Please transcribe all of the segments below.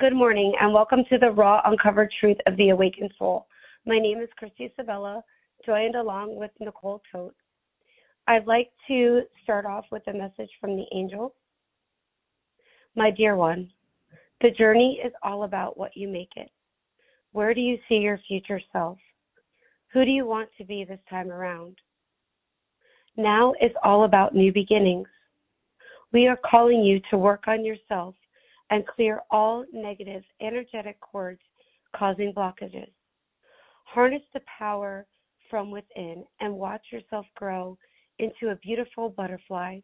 Good morning, and welcome to the Raw Uncovered Truth of the Awakened Soul. My name is Kristi Nicole, joined along with Nicole Tote. I'd like to start off with a message from the angel. My dear one, the journey is all about what you make it. Where do you see your future self? Who do you want to be this time around? Now is all about new beginnings. We are calling you to work on yourself and clear all negative energetic cords causing blockages. Harness the power from within and watch yourself grow into a beautiful butterfly,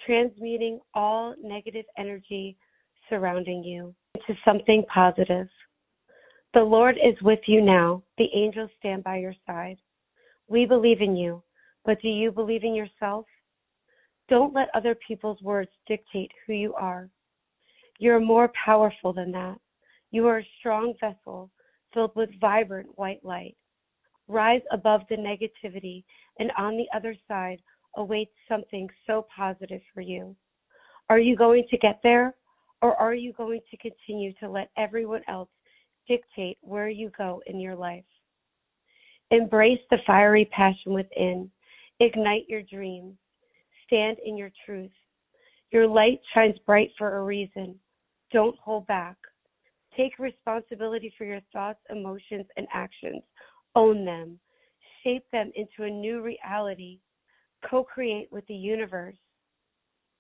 transmuting all negative energy surrounding you into something positive. The Lord is with you now. The angels stand by your side. We believe in you, but do you believe in yourself? Don't let other people's words dictate who you are. You're more powerful than that. You are a strong vessel filled with vibrant white light. Rise above the negativity, and on the other side awaits something so positive for you. Are you going to get there, or are you going to continue to let everyone else dictate where you go in your life? Embrace the fiery passion within. Ignite your dreams. Stand in your truth. Your light shines bright for a reason. Don't hold back. Take responsibility for your thoughts, emotions, and actions. Own them. Shape them into a new reality. Co-create with the universe.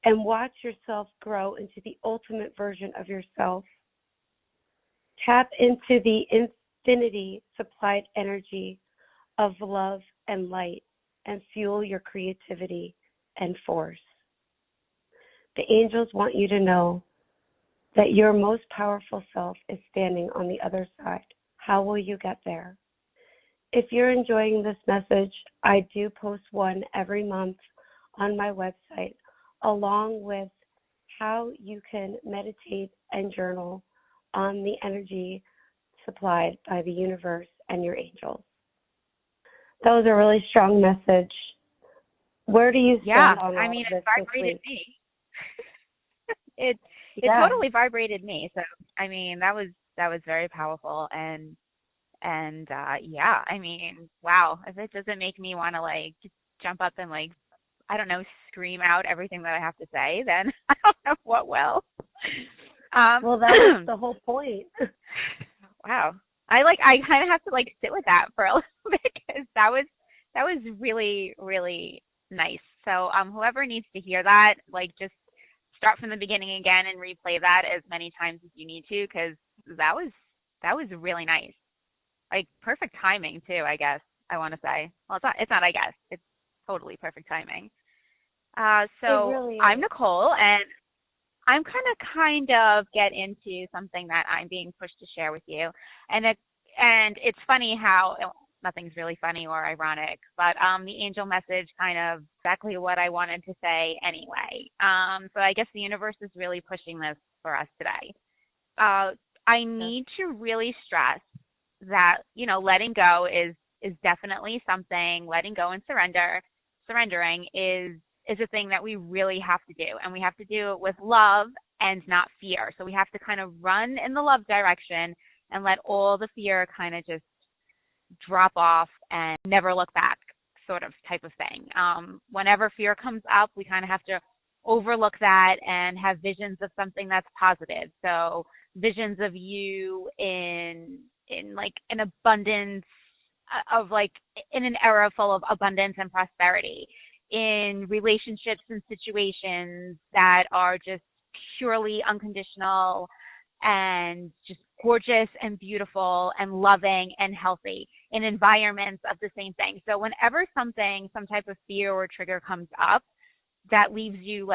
And watch yourself grow into the ultimate version of yourself. Tap into the infinity supplied energy of love and light and fuel your creativity and force. The angels want you to know that your most powerful self is standing on the other side. How will you get there? If you're enjoying this message, I do post one every month on my website, along with how you can meditate and journal on the energy supplied by the universe and your angels. That was a really strong message. Where do you stand on all of this? It vibrated me. It totally vibrated me. So that was very powerful, and wow. If it doesn't make me want to just jump up and scream out everything that I have to say, then I don't know what will. Well, that was the whole point. Wow. I kind of have to sit with that for a little bit, because that was really, really nice. So whoever needs to hear that, just start from the beginning again and replay that as many times as you need to, because that was really nice. Perfect timing too, I guess I want to say. Well, it's not I guess. It's totally perfect timing. So really I'm Nicole, and I'm kind of get into something that I'm being pushed to share with you. And it's funny how nothing's really funny or ironic, but the angel message kind of exactly what I wanted to say anyway. So I guess the universe is really pushing this for us today. I need to really stress that, letting go is definitely something. Letting go and surrendering is a thing that we really have to do, and we have to do it with love and not fear. So we have to kind of run in the love direction and let all the fear kind of just drop off and never look back, sort of type of thing. Whenever fear comes up, we kind of have to overlook that and have visions of something that's positive. So visions of you in an abundance of in an era full of abundance and prosperity, in relationships and situations that are just purely unconditional and just gorgeous and beautiful and loving and healthy, in environments of the same thing. So whenever some type of fear or trigger comes up that leaves you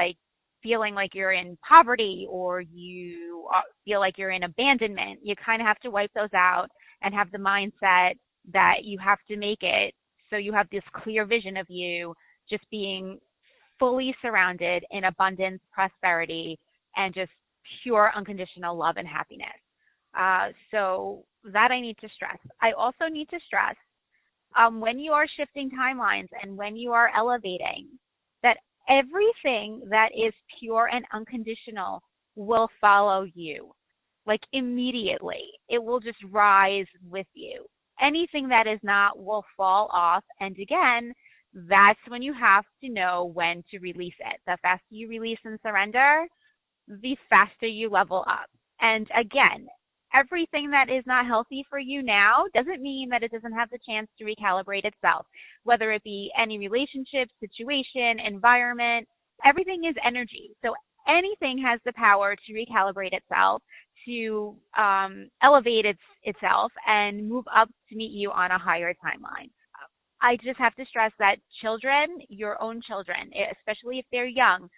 feeling like you're in poverty, or you feel like you're in abandonment, you kind of have to wipe those out and have the mindset that you have to make it. So you have this clear vision of you just being fully surrounded in abundance, prosperity, and just pure unconditional love and happiness. So that I need to stress. I also need to stress when you are shifting timelines and when you are elevating, that everything that is pure and unconditional will follow you. like immediately. It will just rise with you. Anything that is not will fall off. And again, that's when you have to know when to release it. The faster you release and surrender, the faster you level up. And again, everything that is not healthy for you now doesn't mean that it doesn't have the chance to recalibrate itself, whether it be any relationship, situation, environment. Everything is energy. So anything has the power to recalibrate itself, to elevate itself and move up to meet you on a higher timeline. I just have to stress that children, your own children, especially if they're young,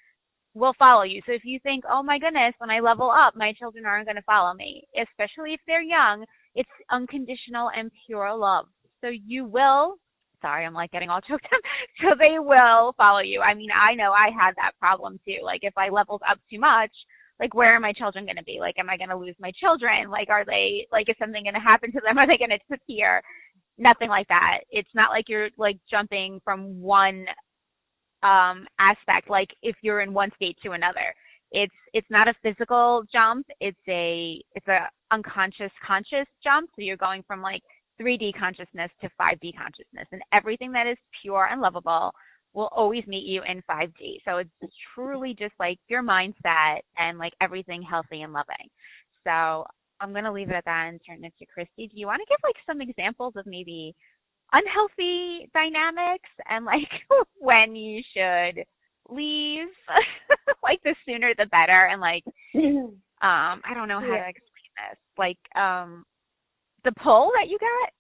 will follow you. So if you think, oh my goodness, when I level up, my children aren't going to follow me, especially if they're young, it's unconditional and pure love. So you will, sorry, I'm like getting all choked up. So they will follow you. I mean, I know I had that problem too. Like if I leveled up too much, like where are my children going to be? Like, am I going to lose my children? Like, are they, like, is something going to happen to them? Are they going to disappear? Nothing like that. It's not like you're like jumping from one aspect, like if you're in one state to another. It's not a physical jump. It's a unconscious conscious jump. So you're going from like 3D consciousness to 5D consciousness, and everything that is pure and lovable will always meet you in 5D. So it's truly just like your mindset and like everything healthy and loving. So I'm going to leave it at that and turn it to Kristi. Do you want to give like some examples of maybe unhealthy dynamics and like when you should leave? Like the sooner the better, and like I don't know how to explain this, like the pull that you got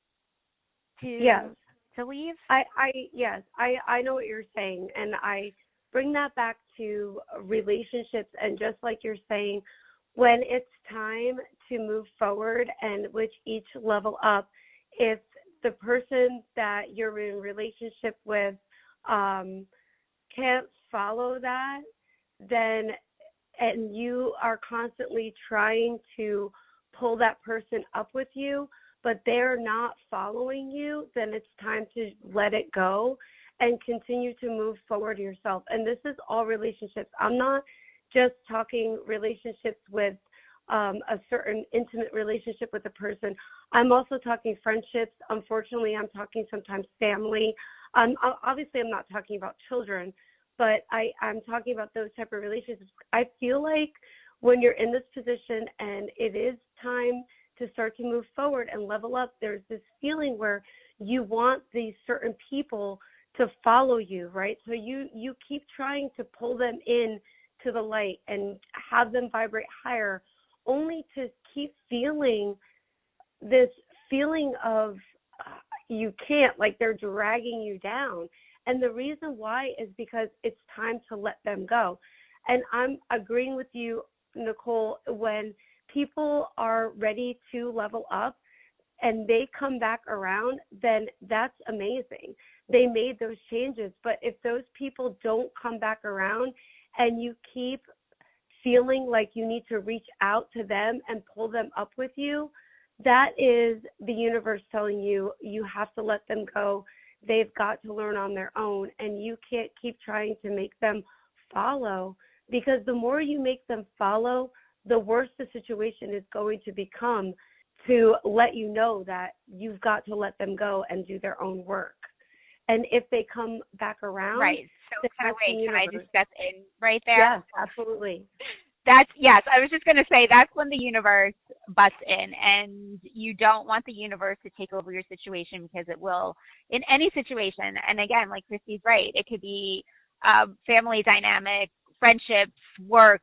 to leave. I know what you're saying, and I bring that back to relationships. And just like you're saying, when it's time to move forward and with each level up, if the person that you're in relationship with can't follow that, then, and you are constantly trying to pull that person up with you, but they're not following you, then it's time to let it go and continue to move forward yourself. And this is all relationships. I'm not just talking relationships with a certain intimate relationship with a person. I'm also talking friendships. Unfortunately, I'm talking sometimes family. Obviously, I'm not talking about children, but I'm talking about those type of relationships. I feel like when you're in this position and it is time to start to move forward and level up, there's this feeling where you want these certain people to follow you, right? So you keep trying to pull them in to the light and have them vibrate higher, only to keep feeling this feeling of you can't, like they're dragging you down. And the reason why is because it's time to let them go. And I'm agreeing with you, Nicole, when people are ready to level up and they come back around, then that's amazing. They made those changes. But if those people don't come back around and you keep feeling like you need to reach out to them and pull them up with you, that is the universe telling you you have to let them go. They've got to learn on their own, and you can't keep trying to make them follow, because the more you make them follow, the worse the situation is going to become, to let you know that you've got to let them go and do their own work. And if they come back around, right. So can I just step in right there? Yes, absolutely. Yes, I was just going to say that's when the universe butts in, and you don't want the universe to take over your situation, because it will in any situation. And again, like Kristi's right, it could be family dynamic, friendships, work,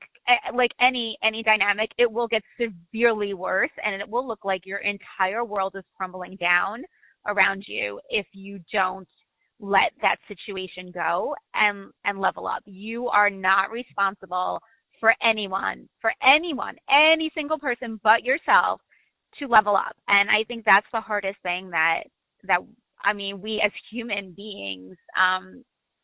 like any dynamic. It will get severely worse, and it will look like your entire world is crumbling down around you if you don't let that situation go and level up. You are not responsible for anyone, any single person but yourself to level up. And I think that's the hardest thing that I mean, we as human beings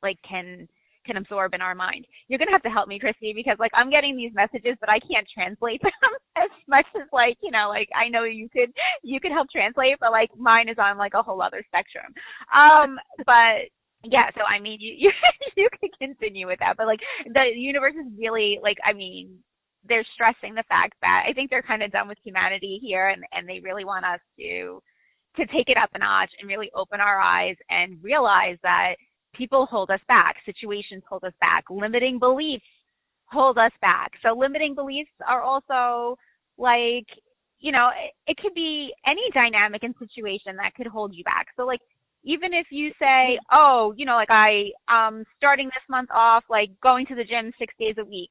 like can absorb in our mind. You're going to have to help me, Kristi, because like I'm getting these messages, but I can't translate them as much as like, you know, like I know you could help translate, but like mine is on like a whole other spectrum. But yeah, so I mean, you you can continue with that, but like the universe is really like, I mean, they're stressing the fact that I think they're kind of done with humanity here, and they really want us to take it up a notch and really open our eyes and realize that people hold us back, situations hold us back, limiting beliefs hold us back. So limiting beliefs are also like, it could be any dynamic and situation that could hold you back. So like, even if you say, oh, like starting this month off, like going to the gym 6 days a week,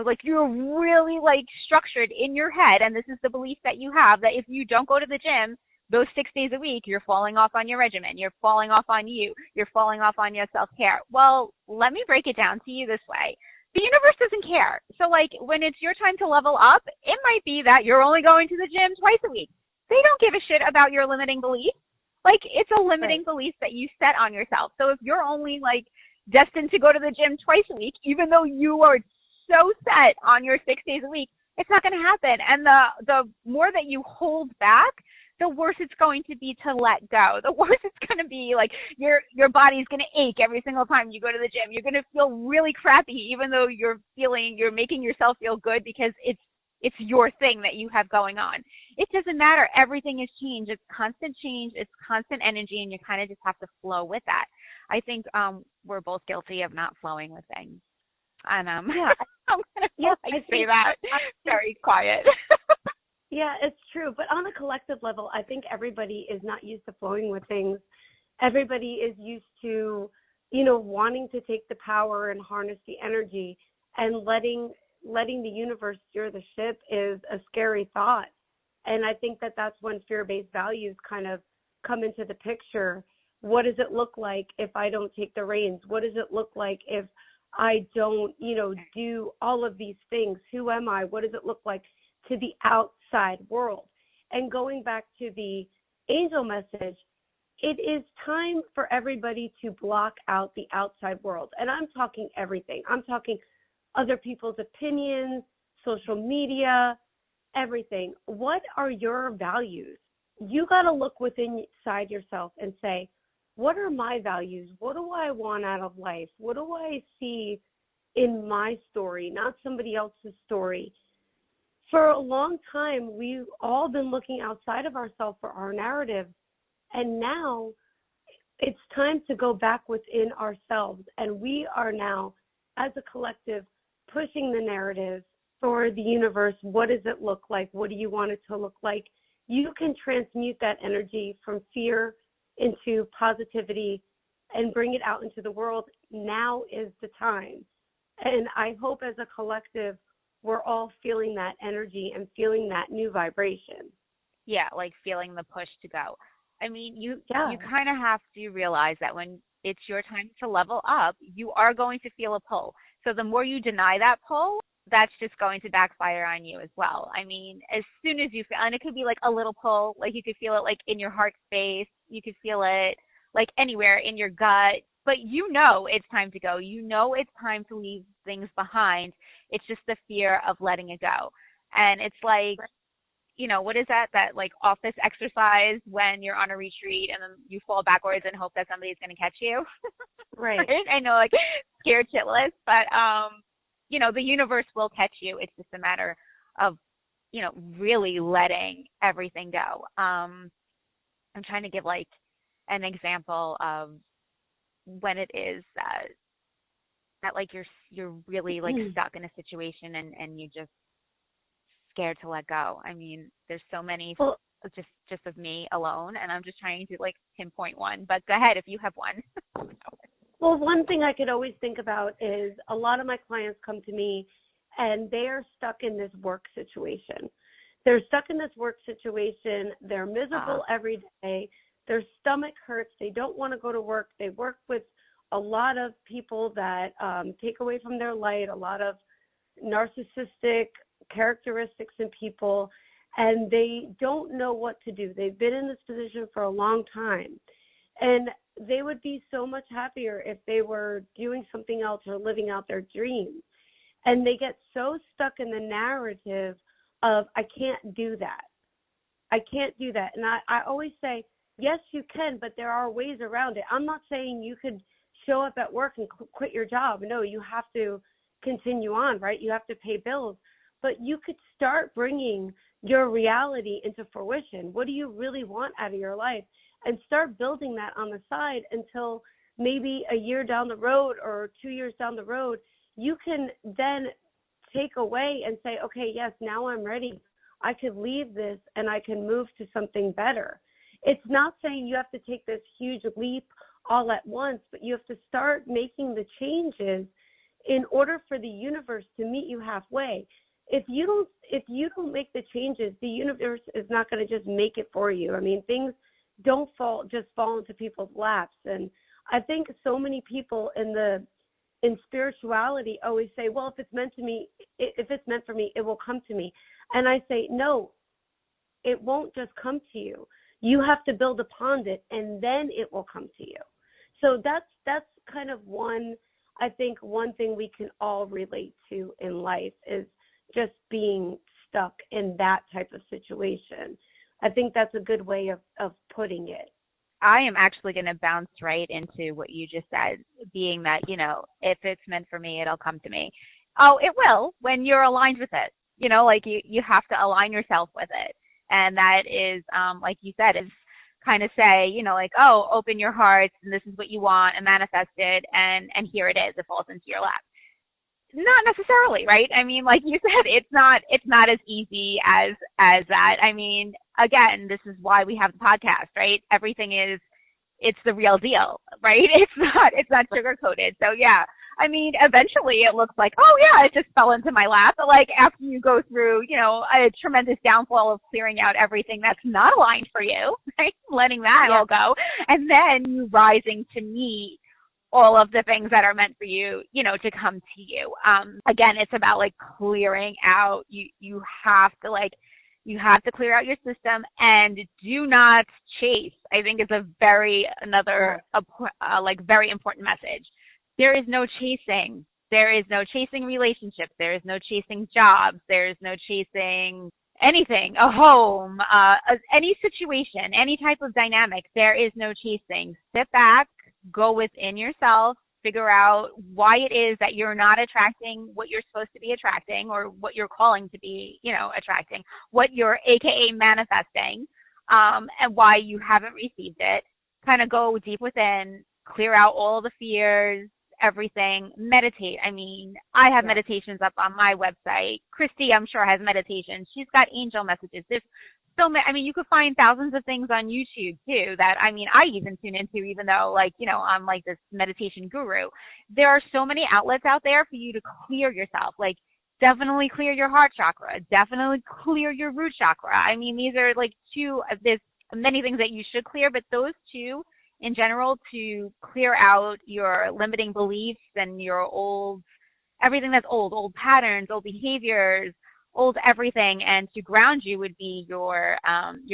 like you're really like structured in your head. And this is the belief that you have, that if you don't go to the gym those 6 days a week, you're falling off on your regimen. You're falling off on you. You're falling off on your self-care. Well, let me break it down to you this way. The universe doesn't care. So like when it's your time to level up, it might be that you're only going to the gym twice a week. They don't give a shit about your limiting belief. Like, it's a limiting belief that you set on yourself. So if you're only, like, destined to go to the gym twice a week, even though you are so set on your 6 days a week, it's not going to happen. And the more that you hold back, the worse it's going to be to let go. The worse it's going to be, like, your body's going to ache every single time you go to the gym. You're going to feel really crappy, even though you're making yourself feel good because it's your thing that you have going on. It doesn't matter. Everything is change. It's constant change. It's constant energy, and you kind of just have to flow with that. I think we're both guilty of not flowing with things. And yeah. I'm going to say that very quiet. Yeah, it's true. But on a collective level, I think everybody is not used to flowing with things. Everybody is used to, wanting to take the power and harness the energy, and letting the universe steer the ship is a scary thought. And I think that that's when fear-based values kind of come into the picture. What does it look like if I don't take the reins? What does it look like if I don't, do all of these things? Who am I? What does it look like to the outside world? And going back to the angel message, it is time for everybody to block out the outside world. And I'm talking everything. I'm talking other people's opinions, social media, everything. What are your values? You got to look inside yourself and say, what are my values? What do I want out of life? What do I see in my story, not somebody else's story? For a long time, we've all been looking outside of ourselves for our narrative. And now it's time to go back within ourselves. And we are now, as a collective, pushing the narrative for the universe. What does it look like? What do you want it to look like? You can transmute that energy from fear into positivity and bring it out into the world. Now is the time. And I hope as a collective, we're all feeling that energy and feeling that new vibration. Yeah, like feeling the push to go. I mean, you kind of have to realize that when it's your time to level up, you are going to feel a pull. So the more you deny that pull, that's just going to backfire on you as well. I mean, as soon as you feel, and it could be like a little pull, like you could feel it like in your heart space, you could feel it like anywhere in your gut, but it's time to go. It's time to leave things behind. It's just the fear of letting it go. And it's like, what is that like office exercise when you're on a retreat and then you fall backwards and hope that somebody's going to catch you? Right. I know, like scared shitless, but, the universe will catch you. It's just a matter of, really letting everything go. I'm trying to give like an example of when it is that like you're really like stuck in a situation and you just scared to let go. I mean, there's so many just of me alone, and I'm just trying to like pinpoint one. But go ahead if you have one. Well, one thing I could always think about is a lot of my clients come to me and they are stuck in this work situation. They're stuck in this work situation. They're miserable every day. Their stomach hurts. They don't want to go to work. They work with a lot of people that take away from their light, a lot of narcissistic characteristics in people, and they don't know what to do. They've been in this position for a long time. And they would be so much happier if they were doing something else or living out their dreams. And they get so stuck in the narrative of, I can't do that. I can't do that. And I always say, yes, you can, but there are ways around it. I'm not saying you could show up at work and quit your job. No, you have to continue on, right? You have to pay bills. but you could start bringing your reality into fruition. What do you really want out of your life? And start building that on the side until maybe a year down the road or 2 years down the road, you can then take away and say, okay, yes, now I'm ready. I could leave this and I can move to something better. It's not saying you have to take this huge leap all at once, but you have to start making the changes in order for the universe to meet you halfway. If you don't make the changes, the universe is not going to just make it for you. I mean, things don't fall into people's laps. And I think so many people in spirituality always say, well, if it's meant for me, it will come to me. And I say, no, it won't just come to you. You have to build upon it, and then it will come to you. So that's kind of one thing we can all relate to in life is just being stuck in that type of situation. I think that's a good way of putting it. I am actually going to bounce right into what you just said, being that, if it's meant for me, it'll come to me. Oh, it will when you're aligned with it. You have to align yourself with it. And that is, like you said, is kind of say, open your hearts and this is what you want and manifest it. And here it is. It falls into your lap. Not necessarily, right? I mean, like you said, it's not as easy as that. I mean, again, this is why we have the podcast, right? It's the real deal, right? It's not sugar coated. So yeah, I mean, eventually it looks like, oh yeah, it just fell into my lap. But like after you go through, a tremendous downfall of clearing out everything that's not aligned for you, right? Letting that all go, and then you rising to meet all of the things that are meant for you, to come to you. Again, it's about like clearing out. You have to clear out your system and do not chase. I think it's very important message. There is no chasing. There is no chasing relationships. There is no chasing jobs. There is no chasing anything, a home, any situation, any type of dynamic. There is no chasing. Sit back, go within yourself, figure out why it is that you're not attracting what you're supposed to be attracting or what you're calling to be, attracting, what you're AKA manifesting, and why you haven't received it. Kind of go deep within, clear out all the fears, everything, meditate. I mean, I have meditations up on my website. Kristi, I'm sure, has meditations. She's got angel messages. There's so many. I mean, you could find thousands of things on YouTube too that, I mean, I even tune into, even though I'm like this meditation guru. There are so many outlets out there for you to clear yourself. Like, definitely clear your heart chakra. Definitely clear your root chakra. I mean, these are like there's many things that you should clear, but those two in general, to clear out your limiting beliefs and your everything that's old patterns, old behaviors, old everything, and to ground you would be your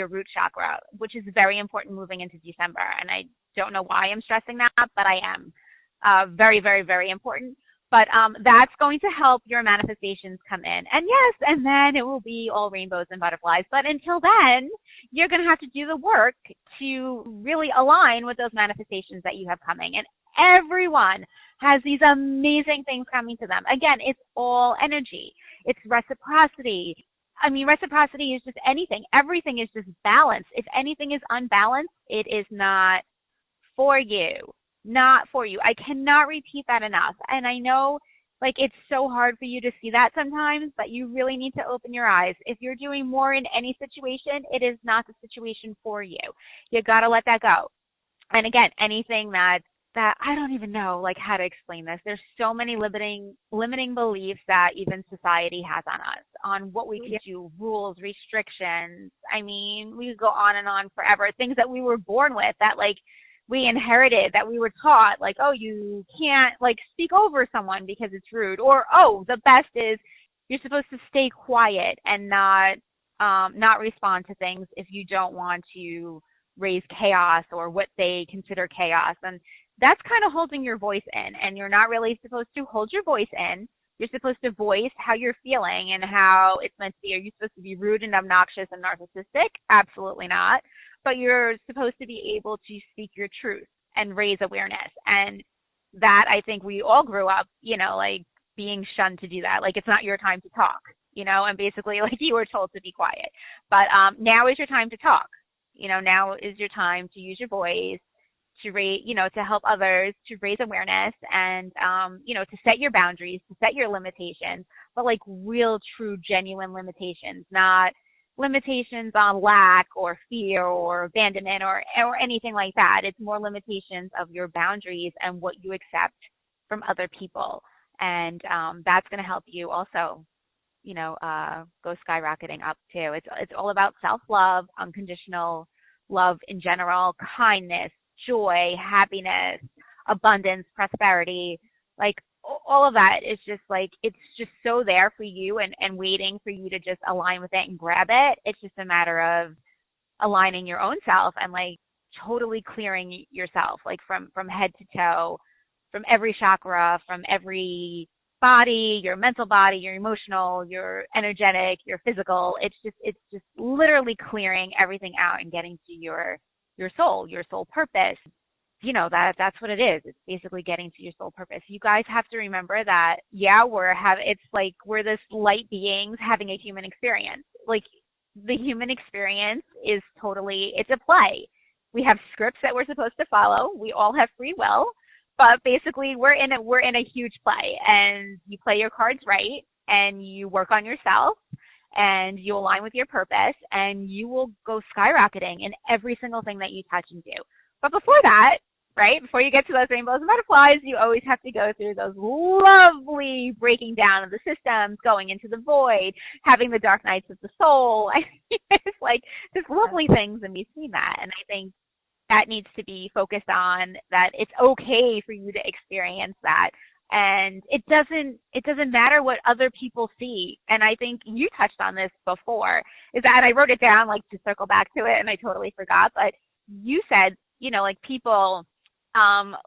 root chakra, which is very important moving into December. And I don't know why I'm stressing that, but I am. Very, very, very important. But that's going to help your manifestations come in. And yes, and then it will be all rainbows and butterflies. But until then, you're going to have to do the work to really align with those manifestations that you have coming. And everyone has these amazing things coming to them. Again, it's all energy. It's reciprocity. I mean, reciprocity is just anything. Everything is just balance. If anything is unbalanced, it is not for you. Not for you. I cannot repeat that enough. And I know, like, it's so hard for you to see that sometimes, but you really need to open your eyes. If you're doing more in any situation, it is not the situation for you. You got to let that go. And again, anything that I don't even know, like, how to explain this. There's so many limiting beliefs that even society has on us, on what we can do, rules, restrictions. I mean, we could go on and on forever. Things that we were born with that, like, we inherited, that we were taught, like, oh, you can't, like, speak over someone because it's rude. Or, oh, the best is you're supposed to stay quiet and not respond to things if you don't want to raise chaos or what they consider chaos. And that's kind of holding your voice in. And you're not really supposed to hold your voice in. You're supposed to voice how you're feeling and how it's meant to be. Are you supposed to be rude and obnoxious and narcissistic? Absolutely not. But you're supposed to be able to speak your truth and raise awareness. And that, I think we all grew up, like, being shunned to do that. Like, it's not your time to talk. and basically like you were told to be quiet. But now is your time to talk. Now is your time to use your voice, to raise, to help others, to raise awareness, and to set your boundaries, to set your limitations, but like real, true, genuine limitations, not limitations on lack or fear or abandonment or anything like that. It's more limitations of your boundaries and what you accept from other people. And that's going to help you also, go skyrocketing up too. It's all about self-love, unconditional love in general, kindness, joy, happiness, abundance, prosperity, like all of that is just like, it's just so there for you and waiting for you to just align with it and grab it. It's just a matter of aligning your own self and like totally clearing yourself, like from head to toe, from every chakra, from every body, your mental body, your emotional, your energetic, your physical. It's just literally clearing everything out and getting to your soul purpose. That's what it is. It's basically getting to your soul purpose. You guys have to remember that, it's like we're this light beings having a human experience. Like the human experience is it's a play. We have scripts that we're supposed to follow. We all have free will, but basically we're in a huge play, and you play your cards right, and you work on yourself, and you align with your purpose, and you will go skyrocketing in every single thing that you touch and do. But before that, right, before you get to those rainbows and butterflies, you always have to go through those lovely breaking down of the systems, going into the void, having the dark nights of the soul. It's like there's lovely things in between that. And I think that needs to be focused on, that it's okay for you to experience that. And it doesn't matter what other people see. And I think you touched on this before, is that I wrote it down like to circle back to it, and I totally forgot. But you said, like people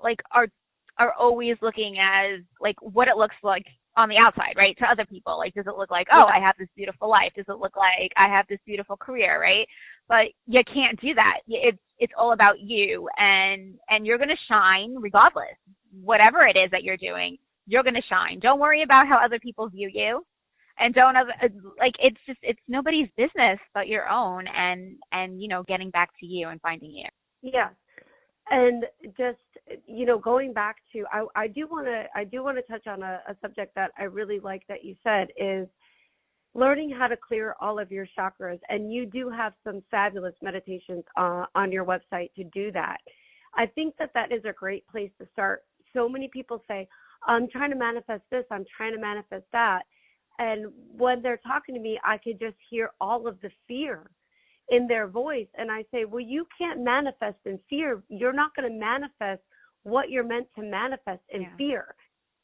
like are always looking as like what it looks like on the outside, right? To other people. Like, does it look like, oh, I have this beautiful life? Does it look like I have this beautiful career, right? But you can't do that. It's all about you, and you're going to shine regardless. Whatever it is that you're doing, you're going to shine. Don't worry about how other people view you, and it's nobody's business but your own, and getting back to you and finding you. Yeah. And just, going back to, I do want to touch on a subject that I really like that you said, is learning how to clear all of your chakras. And you do have some fabulous meditations on your website to do that. I think that is a great place to start. So many people say, I'm trying to manifest this, I'm trying to manifest that. And when they're talking to me, I could just hear all of the fear in their voice. And I say, well, you can't manifest in fear. You're not going to manifest what you're meant to manifest in fear.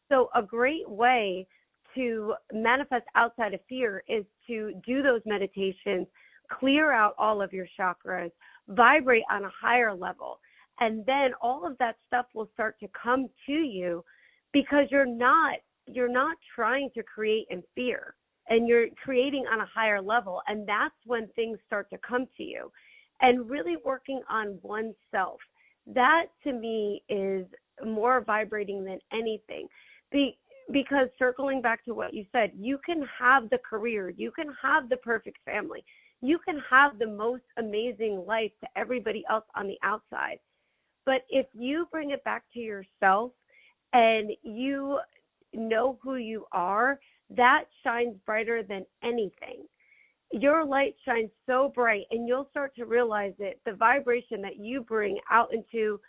So a great way to manifest outside of fear is to do those meditations, clear out all of your chakras, vibrate on a higher level. And then all of that stuff will start to come to you, because you're not trying to create in fear, and you're creating on a higher level. And that's when things start to come to you. And really working on oneself, that to me is more vibrating than anything. Because circling back to what you said, you can have the career, you can have the perfect family, you can have the most amazing life to everybody else on the outside. But if you bring it back to yourself and you know who you are, that shines brighter than anything. Your light shines so bright, and you'll start to realize it, the vibration that you bring out into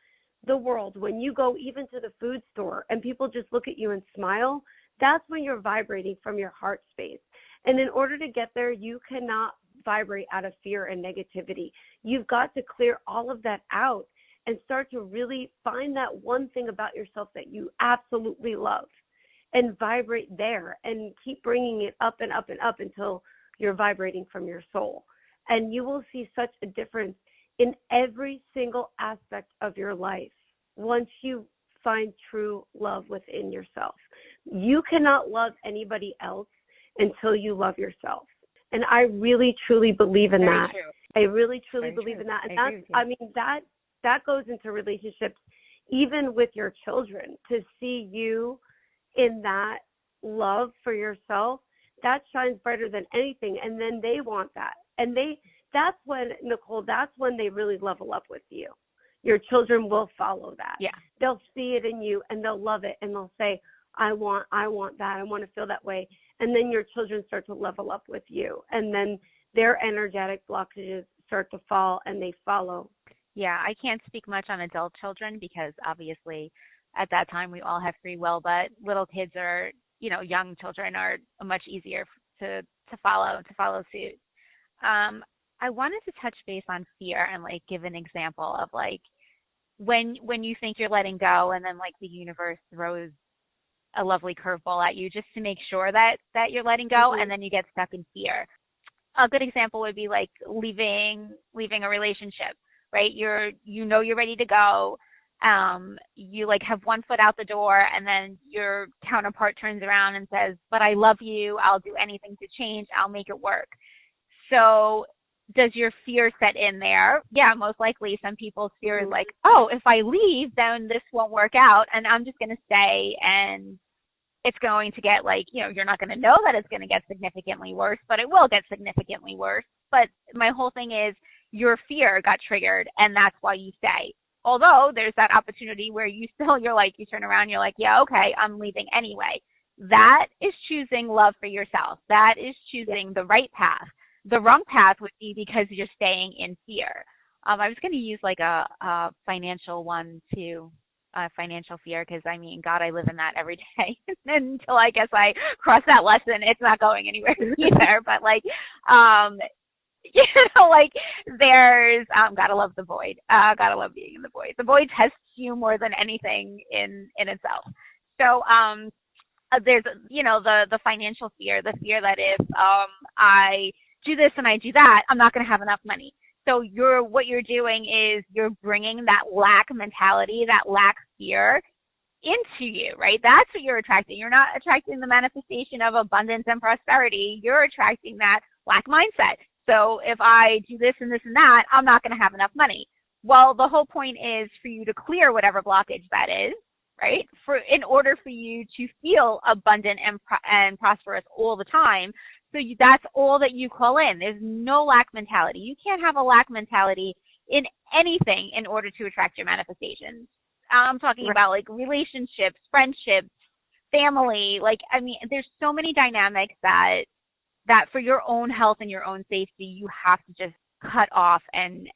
the world. When you go even to the food store and people just look at you and smile, that's when you're vibrating from your heart space. And in order to get there, you cannot vibrate out of fear and negativity. You've got to clear all of that out and start to really find that one thing about yourself that you absolutely love, and vibrate there, and keep bringing it up and up and up until you're vibrating from your soul. And you will see such a difference in every single aspect of your life once you find true love within yourself. You cannot love anybody else until you love yourself. And I really, truly believe in that. I really, truly believe in that. And that goes into relationships, even with your children, to see you in that love for yourself. that shines brighter than anything. And then they want that. And that's when, Nicole, that's when they really level up with you. Your children will follow that. Yeah. They'll see it in you and they'll love it. And they'll say, I want that. I want to feel that way. And then your children start to level up with you. And then their energetic blockages start to fall and they follow. Yeah, I can't speak much on adult children because obviously at that time we all have free will, but little kids are, young children are much easier to follow suit. I wanted to touch base on fear and like give an example of like when you think you're letting go and then like the universe throws a lovely curveball at you just to make sure that you're letting go, and then you get stuck in fear. A good example would be like leaving a relationship, right? You're ready to go. You like have one foot out the door and then your counterpart turns around and says, but I love you. I'll do anything to change. I'll make it work. So does your fear set in there? Yeah, most likely some people's fear is like, oh, if I leave, then this won't work out and I'm just going to stay and it's going to get like, you're not going to know that it's going to get significantly worse, but it will get significantly worse. But my whole thing is your fear got triggered and that's why you stay. Although there's that opportunity where you turn around, you're like, yeah, okay, I'm leaving anyway. That is choosing love for yourself. That is choosing the right path. The wrong path would be because you're staying in fear. I was going to use like a financial one too, financial fear, because I mean, God, I live in that every day until I guess I cross that lesson. It's not going anywhere either. But like, like there's gotta love the void. Gotta love being in the void. The void tests you more than anything in itself. So there's the financial fear, the fear that if I do this and I do that, I'm not going to have enough money. So what you're doing is you're bringing that lack mentality, that lack fear into you, right? That's what you're attracting. You're not attracting the manifestation of abundance and prosperity. You're attracting that lack mindset. So if I do this and this and that, I'm not going to have enough money. Well, the whole point is for you to clear whatever blockage that is, right? In order for you to feel abundant and prosperous all the time. So that's all that you call in. There's no lack mentality. You can't have a lack mentality in anything in order to attract your manifestations. I'm talking about like relationships, friendships, family. Like, I mean, there's so many dynamics that for your own health and your own safety, you have to just cut off and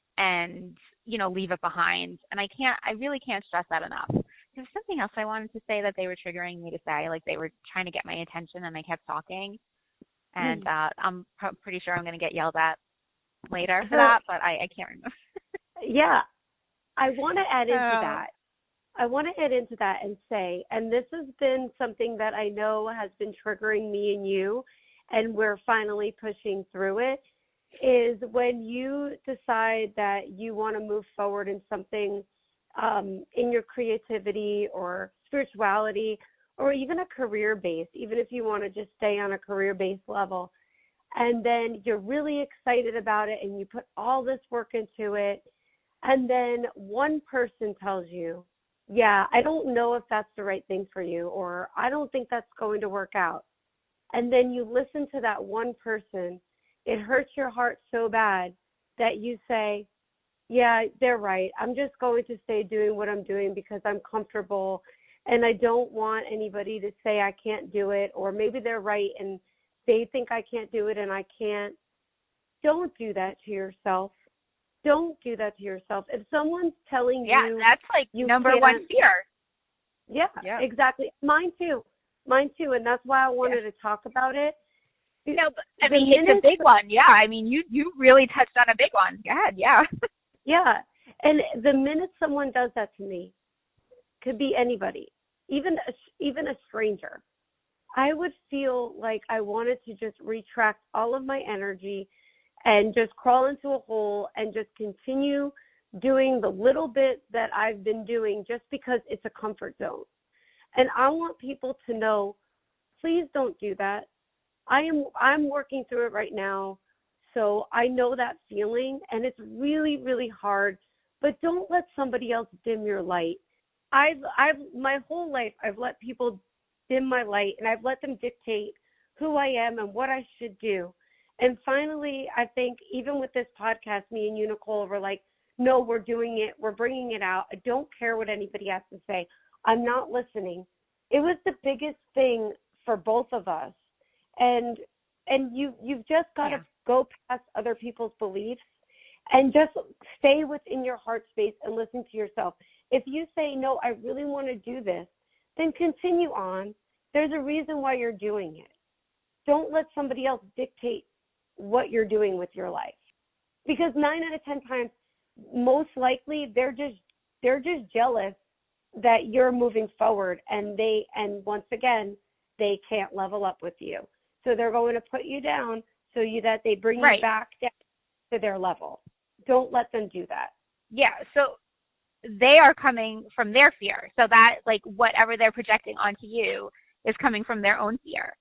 leave it behind. And I really can't stress that enough. There's something else I wanted to say that they were triggering me to say, like they were trying to get my attention and I kept talking. And I'm pretty sure I'm going to get yelled at later for that, but I can't remember. Yeah. I want to add into that. I want to add into that and say, and this has been something that I know has been triggering me and you, and we're finally pushing through it, is when you decide that you want to move forward in something in your creativity or spirituality or even a career base, even if you want to just stay on a career base level, and then you're really excited about it and you put all this work into it, and then one person tells you, yeah, I don't know if that's the right thing for you, or I don't think that's going to work out. And then you listen to that one person, it hurts your heart so bad that you say, yeah, they're right. I'm just going to stay doing what I'm doing because I'm comfortable and I don't want anybody to say I can't do it, or maybe they're right and they think I can't do it and I can't. Don't do that to yourself. Don't do that to yourself. If someone's telling you, yeah, that's like number one fear. Yeah, exactly. Mine too. And that's why I wanted to talk about it. But I mean, it's a big one. Yeah. I mean, you really touched on a big one. Go ahead. Yeah. Yeah. And the minute someone does that to me, could be anybody, even a stranger, I would feel like I wanted to just retract all of my energy and just crawl into a hole and just continue doing the little bit that I've been doing just because it's a comfort zone. And I want people to know, please don't do that. I'm working through it right now, so I know that feeling, and it's really, really hard. But don't let somebody else dim your light. I've my whole life I've let people dim my light, and I've let them dictate who I am and what I should do. And finally, I think even with this podcast, me and you, Nicole, were like, no, we're doing it. We're bringing it out. I don't care what anybody has to say. I'm not listening. It was the biggest thing for both of us. And you've just got to go past other people's beliefs and just stay within your heart space and listen to yourself. If you say, no, I really want to do this, then continue on. There's a reason why you're doing it. Don't let somebody else dictate what you're doing with your life. Because 9 out of 10 times, most likely they're just jealous that you're moving forward, and once again, they can't level up with you. So they're going to put you down so that they bring you back down to their level. Don't let them do that. Yeah. So they are coming from their fear. So that, like, whatever they're projecting onto you is coming from their own fear.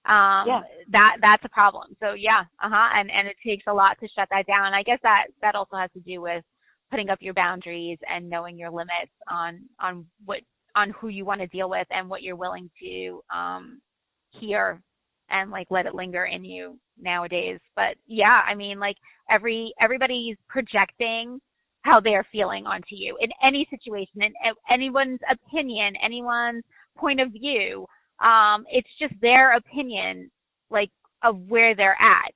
That's a problem. So and it takes a lot to shut that down. I guess that also has to do with putting up your boundaries and knowing your limits on who you want to deal with and what you're willing to hear and like let it linger in you nowadays. But I mean, like everybody's projecting how they're feeling onto you in any situation, in anyone's opinion, anyone's point of view. It's just their opinion, like, of where they're at.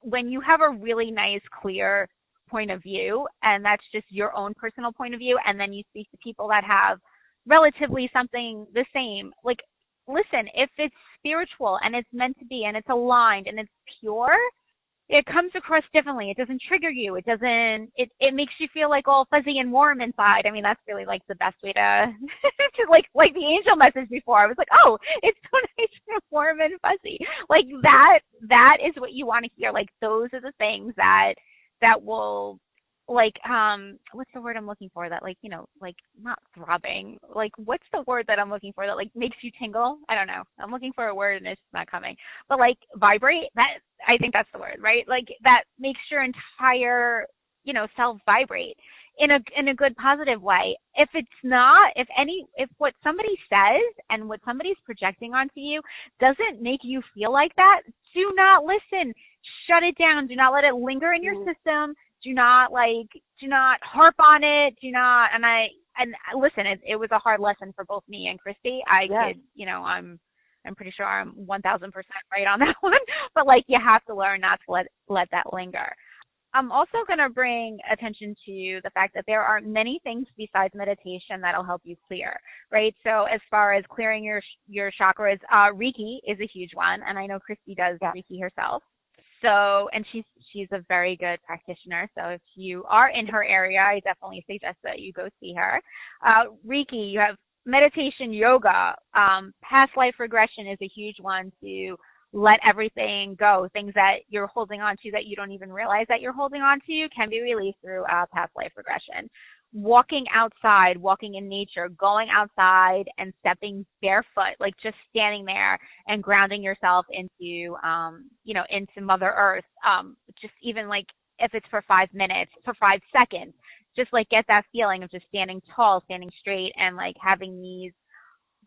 When you have a really nice, clear point of view, and that's just your own personal point of view, and then you speak to people that have relatively something the same, like, listen, if it's spiritual and it's meant to be and it's aligned and it's pure, it comes across differently. It doesn't trigger you. It makes you feel like all fuzzy and warm inside. I mean, that's really like the best way to, to like the angel message before. I was like, oh, it's so nice and warm and fuzzy. Like that is what you want to hear. Like those are the things that will, like, what's the word I'm looking for? That, like, you know, like, not throbbing. Like, what's the word that I'm looking for that, like, makes you tingle? I don't know. I'm looking for a word and it's not coming. But, like, vibrate, that, I think that's the word, right? Like, that makes your entire, you know, self vibrate in a good, positive way. If it's not, if what somebody says and what somebody's projecting onto you doesn't make you feel like that, do not listen. Shut it down. Do not let it linger in your system. Do not harp on it. And listen, it was a hard lesson for both me and Kristi. Could, you know, I'm pretty sure I'm 1,000% right on that one. But like, you have to learn not to let that linger. I'm also going to bring attention to the fact that there are many things besides meditation that'll help you clear, right? So as far as clearing your chakras, Reiki is a huge one. And I know Kristi does Reiki herself. So, and she's a very good practitioner. So if you are in her area, I definitely suggest that you go see her. Reiki, you have meditation, yoga, past life regression is a huge one to let everything go. Things that you're holding on to that you don't even realize that you're holding on to can be released through past life regression. Walking outside, walking in nature, going outside and stepping barefoot, like just standing there and grounding yourself into, into Mother Earth. Just even like if it's for 5 minutes, for 5 seconds, just like get that feeling of just standing tall, standing straight, and like having these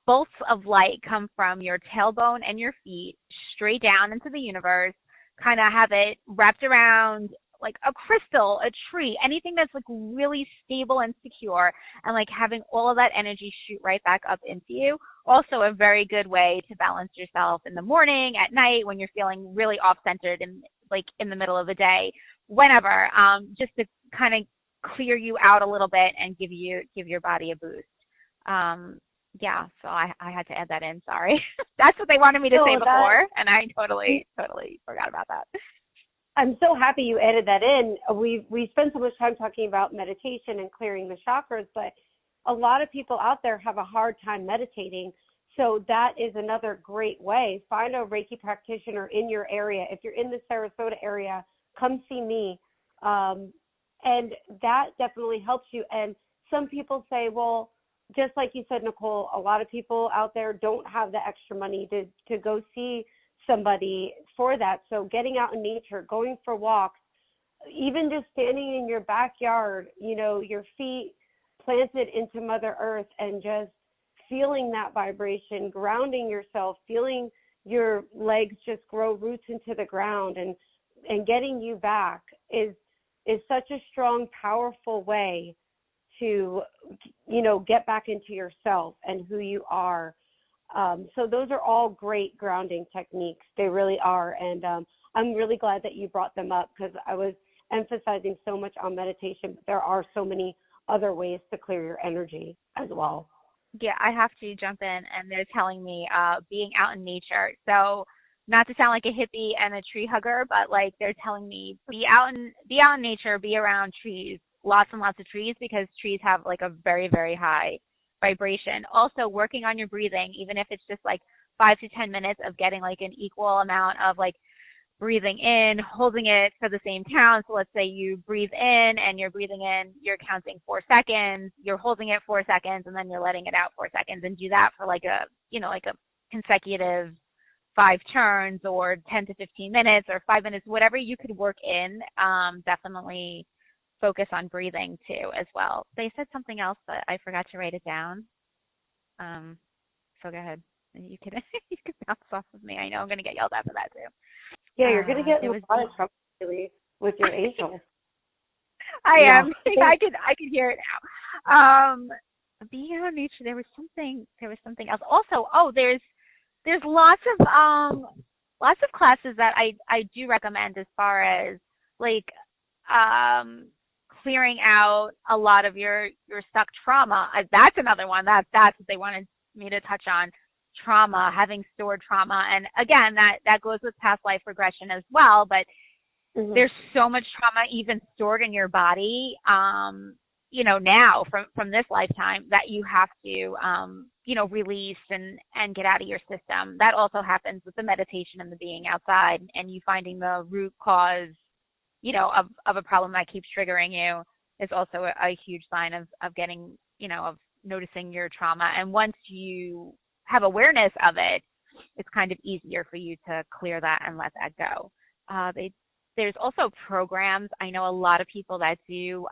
bolts of light come from your tailbone and your feet straight down into the universe, kind of have it wrapped around like a crystal, a tree, anything that's like really stable and secure, and like having all of that energy shoot right back up into you. Also a very good way to balance yourself in the morning, at night, when you're feeling really off-centered and like in the middle of the day, whenever, just to kind of clear you out a little bit and give your body a boost. So I had to add that in, sorry. That's what they wanted me to say before, and I totally forgot about that. I'm so happy you added that in. We spend so much time talking about meditation and clearing the chakras, but a lot of people out there have a hard time meditating. So that is another great way. Find a Reiki practitioner in your area. If you're in the Sarasota area, come see me. And that definitely helps you. And some people say, well, just like you said, Nicole, a lot of people out there don't have the extra money to go see somebody for that. So getting out in nature, going for walks, even just standing in your backyard, you know, your feet planted into Mother Earth and just feeling that vibration, grounding yourself, feeling your legs just grow roots into the ground, and getting you back is such a strong, powerful way to, get back into yourself and who you are. So those are all great grounding techniques. They really are. And I'm really glad that you brought them up, because I was emphasizing so much on meditation, but there are so many other ways to clear your energy as well. Yeah, I have to jump in, and they're telling me being out in nature. So not to sound like a hippie and a tree hugger, but like they're telling me be out in nature, be around trees, lots and lots of trees, because trees have like a very, very high vibration. Also working on your breathing, even if it's just like 5 to 10 minutes of getting like an equal amount of like breathing in, holding it for the same count. So let's say you breathe in and you're breathing in, you're counting 4 seconds, you're holding it 4 seconds, and then you're letting it out 4 seconds, and do that for like a consecutive 5 turns, or 10 to 15 minutes, or 5 minutes, whatever you could work in. Definitely focus on breathing too as well. They said something else, but I forgot to write it down. So go ahead. You could you could bounce off of me. I know I'm going to get yelled at for that too. Yeah, you're going to get in a lot of trouble really with your angels. I am. I could hear it now. Being out in nature, there was something else. Also, there's lots of classes that I do recommend, as far as like clearing out a lot of your stuck trauma. That's another one that's what they wanted me to touch on. Trauma, having stored trauma. And again, that goes with past life regression as well, but there's so much trauma even stored in your body, now from this lifetime, that you have to, release and get out of your system. That also happens with the meditation and the being outside, and you finding the root cause, of a problem that keeps triggering you, is also a huge sign of getting, of noticing your trauma. And once you have awareness of it, it's kind of easier for you to clear that and let that go. There's also programs. I know a lot of people that do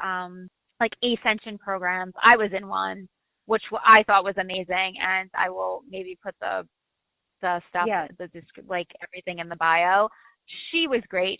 like ascension programs. I was in one, which I thought was amazing, and I will maybe put the stuff, like everything in the bio. She was great.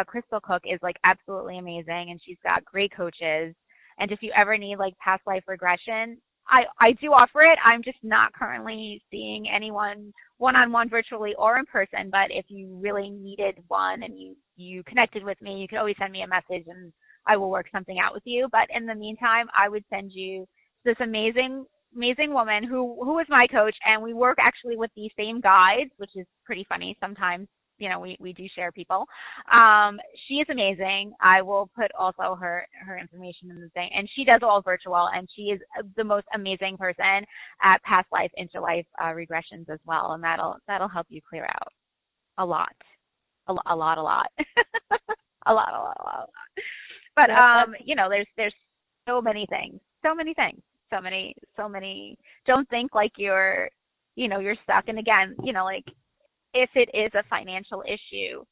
Crystal Cook is like absolutely amazing, and she's got great coaches. And if you ever need like past life regression, I do offer it. I'm just not currently seeing anyone one-on-one, virtually or in person. But if you really needed one and you connected with me, you could always send me a message and I will work something out with you. But in the meantime, I would send you this amazing woman who is my coach, and we work actually with the same guides, which is pretty funny. Sometimes, we do share people. She is amazing. I will put also her information in the thing, and she does all virtual, and she is the most amazing person at past life, InterLife regressions as well, and that'll help you clear out a lot. A lot. a lot. But there's so many things. So many. Don't think like you're stuck. And again, like, if it is a financial issue,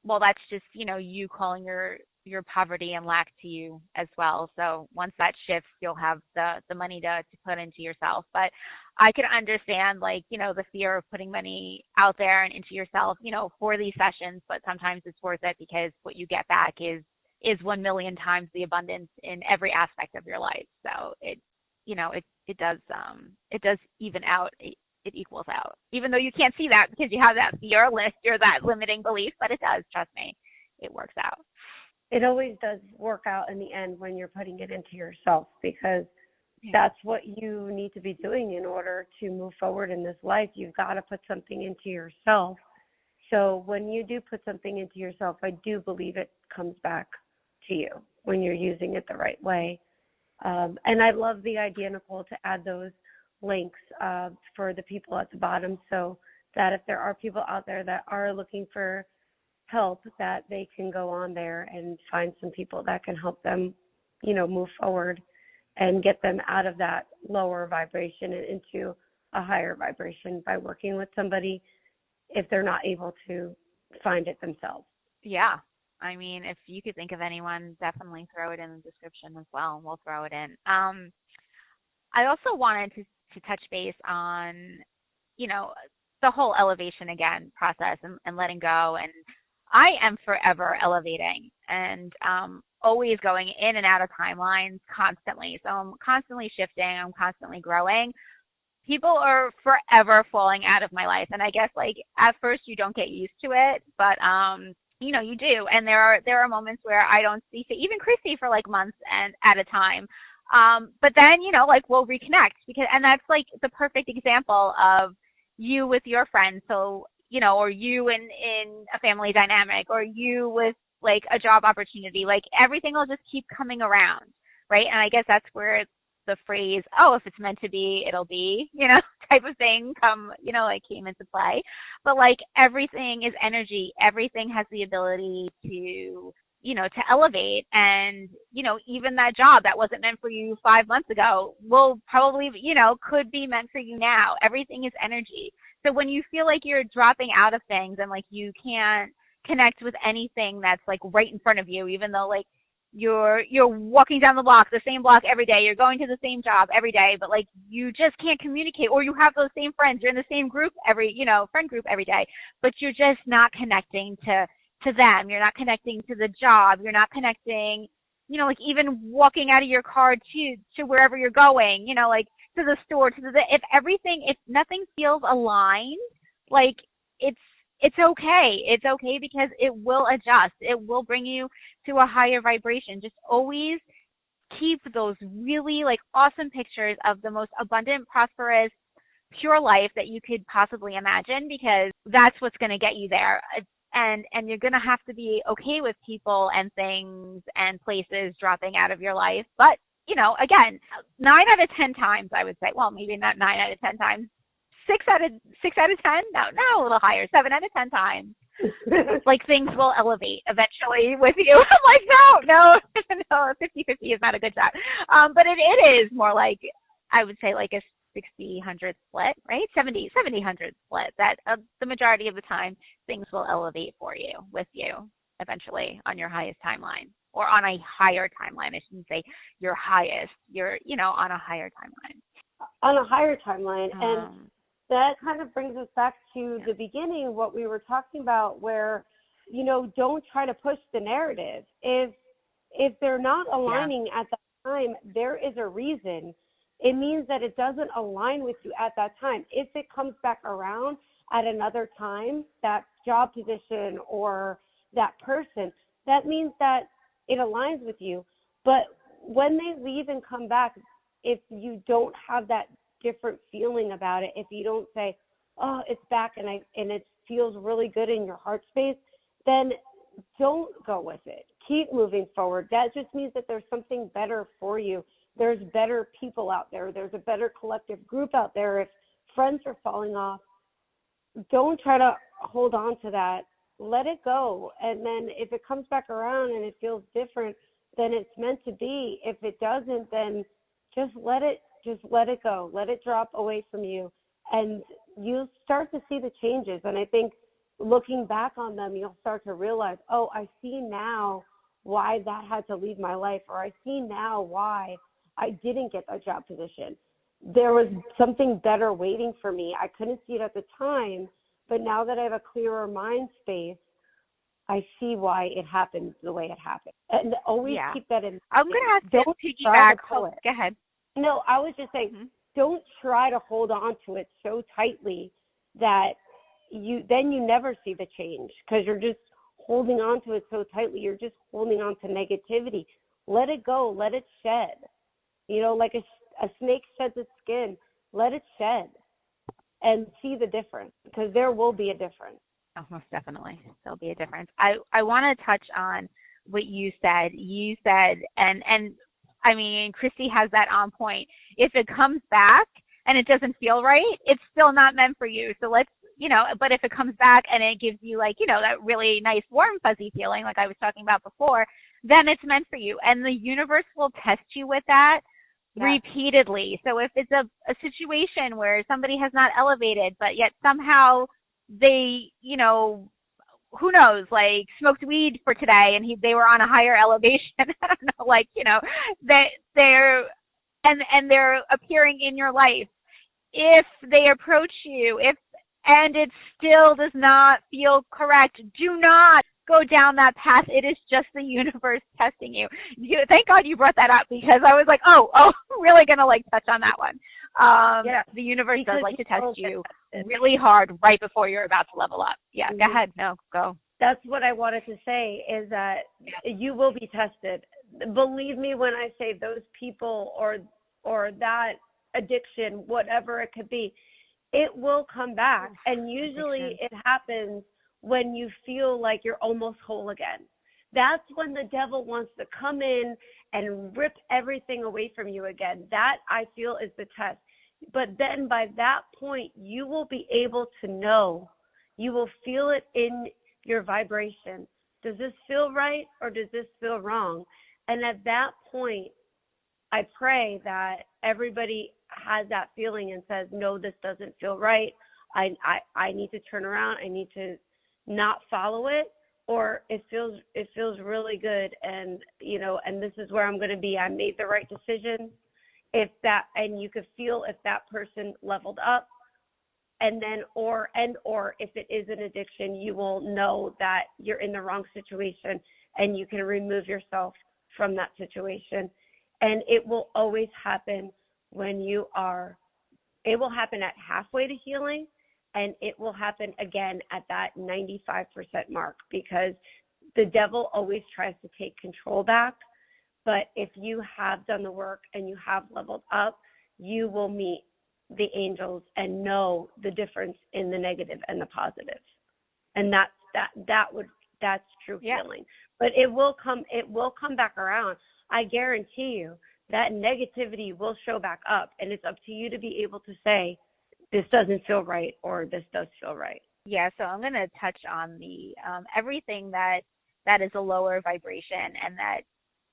well, that's just, you calling your poverty and lack to you as well. So once that shifts, you'll have the money to put into yourself. But I can understand, like, the fear of putting money out there and into yourself, for these sessions, but sometimes it's worth it, because what you get back is 1 million times the abundance in every aspect of your life. So it does even out. It equals out, even though you can't see that because you have that fear list or that limiting belief, but it does. Trust me, it works out. It always does work out in the end when you're putting it into yourself, because that's what you need to be doing in order to move forward in this life. You've got to put something into yourself. So when you do put something into yourself, I do believe it comes back to you when you're using it the right way. And I love the idea, Nicole, to add those links for the people at the bottom, so that if there are people out there that are looking for help, that they can go on there and find some people that can help them, move forward and get them out of that lower vibration and into a higher vibration by working with somebody if they're not able to find it themselves. Yeah. I mean, if you could think of anyone, definitely throw it in the description as well. We'll throw it in. I also wanted to touch base on, the whole elevation again process and letting go. And I am forever elevating and always going in and out of timelines constantly. So I'm constantly shifting. I'm constantly growing. People are forever falling out of my life. And I guess like at first you don't get used to it, but you know, you do. And there are moments where I don't see even Kristi for like months and at a time. But then, you know, like we'll reconnect and that's like the perfect example of you with your friends. So, you know, or you in a family dynamic, or you with like a job opportunity, like everything will just keep coming around. Right. And I guess that's where the phrase, oh, if it's meant to be, it'll be, you know, type of thing like came into play. But like everything is energy. Everything has the ability to, you know, to elevate. And, you know, even that job that wasn't meant for you 5 months ago will probably, you know, could be meant for you now. Everything is energy. So when you feel like you're dropping out of things and like you can't connect with anything that's like right in front of you, even though like you're walking down the block, the same block every day, you're going to the same job every day, but like you just can't communicate, or you have those same friends, you're in the same group friend group every day, but you're just not connecting to them. You're not connecting to the job. You're not connecting, you know, like even walking out of your car to wherever you're going, you know, like to the store, if nothing feels aligned, like it's okay. It's okay because it will adjust. It will bring you to a higher vibration. Just always keep those really like awesome pictures of the most abundant, prosperous, pure life that you could possibly imagine, because that's what's going to get you there. And you're going to have to be okay with people and things and places dropping out of your life. But, you know, again, 9 out of 10 times, I would say, well, maybe not 9 out of 10 times, 6 out of 10? No, a little higher, 7 out of 10 times. Like things will elevate eventually with you. I'm like, no, 50-50 is not a good shot. But it is more like, I would say like a 60-100 split, right? 70-100 split. That the majority of the time things will elevate for you, with you, eventually on your highest timeline, or on a higher timeline. I shouldn't say your highest. You're, you know, on a higher timeline. On a higher timeline. And that kind of brings us back to the beginning, what we were talking about, where, you know, don't try to push the narrative. If they're not aligning at that time, there is a reason. It means that it doesn't align with you at that time. If it comes back around at another time, that job position or that person, that means that it aligns with you. But when they leave and come back, if you don't have that different feeling about it, if you don't say, oh, it's back and it feels really good in your heart space, then don't go with it. Keep moving forward. That just means that there's something better for you. There's better people out there. There's a better collective group out there. If friends are falling off, don't try to hold on to that. Let it go. And then if it comes back around and it feels different, then it's meant to be. If it doesn't, then just let it go. Let it drop away from you. And you'll start to see the changes. And I think looking back on them, you'll start to realize, oh, I see now why that had to leave my life, or I see now why I didn't get that job position. There was something better waiting for me. I couldn't see it at the time, but now that I have a clearer mind space, I see why it happened the way it happened. And always keep that in mind. I'm going to have to piggyback. Go ahead. No, I was just saying, don't try to hold on to it so tightly that you never see the change, because you're just holding on to it so tightly. You're just holding on to negativity. Let it go. Let it shed. You know, like a snake sheds its skin. Let it shed and see the difference, because there will be a difference. Oh, most definitely. There'll be a difference. I want to touch on what you said. You said, and I mean, Kristi has that on point. If it comes back and it doesn't feel right, it's still not meant for you. So let's, you know, but if it comes back and it gives you like, you know, that really nice warm fuzzy feeling like I was talking about before, then it's meant for you. And the universe will test you with that repeatedly. So if it's a situation where somebody has not elevated, but yet somehow they, you know, who knows, like smoked weed for today and they were on a higher elevation. I don't know, like, you know, they're appearing in your life. If they approach you, and it still does not feel correct, do not go down that path. It is just the universe testing you. Thank God you brought that up, because I was like, oh, really gonna like touch on that one. The universe does like to test you really hard right before you're about to level up. Yeah, go ahead. No, go. That's what I wanted to say, is that you will be tested. Believe me when I say those people or that addiction, whatever it could be, it will come back. And usually it happens when you feel like you're almost whole again. That's when the devil wants to come in and rip everything away from you again. That, I feel, is the test. But then by that point, you will be able to know. You will feel it in your vibration. Does this feel right or does this feel wrong? And at that point, I pray that everybody has that feeling and says, no, this doesn't feel right. I need to turn around. I need to not follow it, or it feels really good, and and this is where I'm going to be. I made the right decision. And you could feel if that person leveled up, and then or if it is an addiction, you will know that you're in the wrong situation and you can remove yourself from that situation. And it will always happen it will happen at halfway to healing, and it will happen again at that 95% mark, because the devil always tries to take control back. But if you have done the work and you have leveled up, you will meet the angels and know the difference in the negative and the positive. And that's true healing. But it will come back around. I guarantee you that negativity will show back up, and it's up to you to be able to say, this doesn't feel right, or this does feel right. Yeah, so I'm going to touch on the everything that is a lower vibration and that